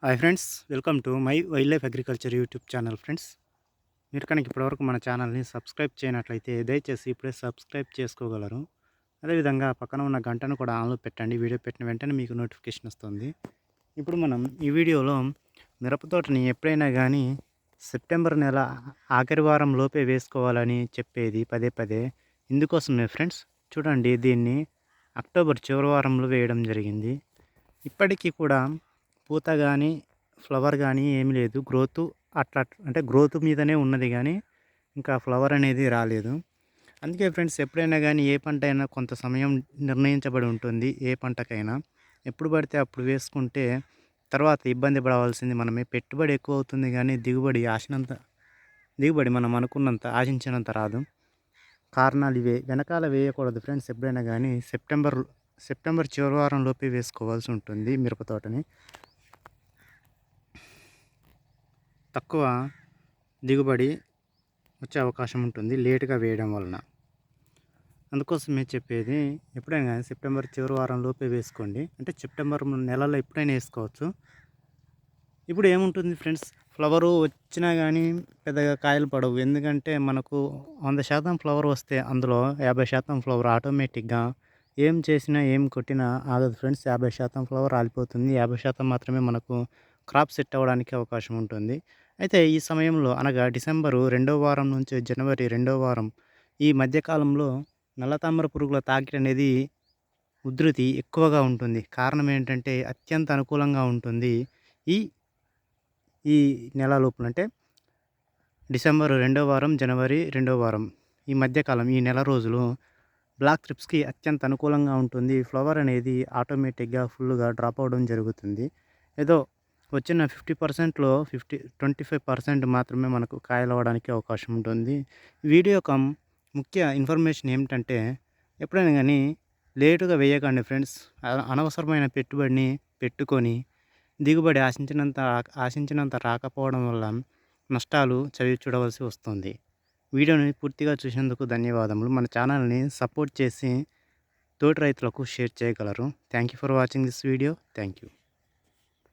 Hi friends, welcome to my wild life agriculture YouTube channel. Friends, మీరు కనుక ఇప్పటివరకు మన ఛానల్ని సబ్స్క్రైబ్ చేయనట్లయితే దయచేసి ఇప్పుడే సబ్స్క్రైబ్ చేసుకోగలరు. అదేవిధంగా పక్కన ఉన్న గంటను కూడా ఆన్లో పెట్టండి. వీడియో పెట్టిన వెంటనే మీకు నోటిఫికేషన్ వస్తుంది. ఇప్పుడు మనం ఈ వీడియోలో మిరప తోటని ఎప్పుడైనా కానీ సెప్టెంబర్ నెల ఆఖరి వారం లోపే వేసుకోవాలని చెప్పేది పదే పదే. ఇందుకోసమే ఫ్రెండ్స్, చూడండి, దీన్ని అక్టోబర్ చివరి వారంలో వేయడం జరిగింది. ఇప్పటికీ కూడా పూత కానీ ఫ్లవర్ కానీ ఏమి లేదు. గ్రోత్ అట్లా అంటే గ్రోత్ మీదనే ఉన్నది కానీ ఇంకా ఫ్లవర్ అనేది రాలేదు. అందుకే ఫ్రెండ్స్, ఎప్పుడైనా కానీ ఏ పంట అయినా కొంత సమయం నిర్ణయించబడి ఉంటుంది. ఏ పంటకైనా ఎప్పుడు పడితే అప్పుడు వేసుకుంటే తర్వాత ఇబ్బంది పడవలసింది మనమే. పెట్టుబడి ఎక్కువ అవుతుంది కానీ దిగుబడి మనం అనుకున్నంత ఆశించినంత రాదు. కారణాలు ఇవే. వెనకాల వేయకూడదు ఫ్రెండ్స్. ఎప్పుడైనా కానీ సెప్టెంబర్ చివరి వారం లోపే వేసుకోవాల్సి ఉంటుంది మిరప తోటని. తక్కువ దిగుబడి వచ్చే అవకాశం ఉంటుంది లేటుగా వేయడం వలన. అందుకోసమే చెప్పేది, ఎప్పుడైనా కానీ సెప్టెంబర్ చివరి వారం లోపే వేసుకోండి. అంటే సెప్టెంబర్ నెలలో ఎప్పుడైనా వేసుకోవచ్చు. ఇప్పుడు ఏముంటుంది ఫ్రెండ్స్, ఫ్లవరు వచ్చినా కానీ పెద్దగా కాయలు పడవు. ఎందుకంటే మనకు 100% ఫ్లవర్ వస్తే అందులో 50% ఫ్లవర్ ఆటోమేటిక్గా ఏం చేసినా ఏం కొట్టినా ఆగదు ఫ్రెండ్స్. 50% ఫ్లవర్ రాలిపోతుంది. 50% మాత్రమే మనకు క్రాప్ సెట్ అవ్వడానికి అవకాశం ఉంటుంది. అయితే ఈ సమయంలో, అనగా డిసెంబరు 2వ వారం నుంచి జనవరి 2వ వారం, ఈ మధ్యకాలంలో నల్లతామర పురుగుల తాకిడి అనేది ఉధృతి ఎక్కువగా ఉంటుంది. కారణం ఏంటంటే అత్యంత అనుకూలంగా ఉంటుంది ఈ ఈ నెల లోపల. అంటే డిసెంబర్ 2వ వారం, జనవరి 2వ వారం, ఈ మధ్యకాలం, ఈ నెల రోజులు బ్లాక్ ట్రిప్స్కి అత్యంత అనుకూలంగా ఉంటుంది. ఫ్లవర్ అనేది ఆటోమేటిక్గా ఫుల్గా డ్రాప్ అవ్వడం జరుగుతుంది. ఏదో వచ్చిన 50%లో 25% మాత్రమే మనకు కాయలు అవ్వడానికి అవకాశం ఉంటుంది. వీడియో యొక్క ముఖ్య ఇన్ఫర్మేషన్ ఏమిటంటే, ఎప్పుడైనా కానీ లేటుగా వేయకండి ఫ్రెండ్స్. అనవసరమైన పెట్టుబడిని పెట్టుకొని దిగుబడి ఆశించినంత రాకపోవడం వల్ల నష్టాలు చవి చూడవలసి వస్తుంది. వీడియోని పూర్తిగా చూసేందుకు ధన్యవాదములు. మన ఛానల్ని సపోర్ట్ చేసి తోటి రైతులకు షేర్ చేయగలరు. Thank you for watching this video. Thank you.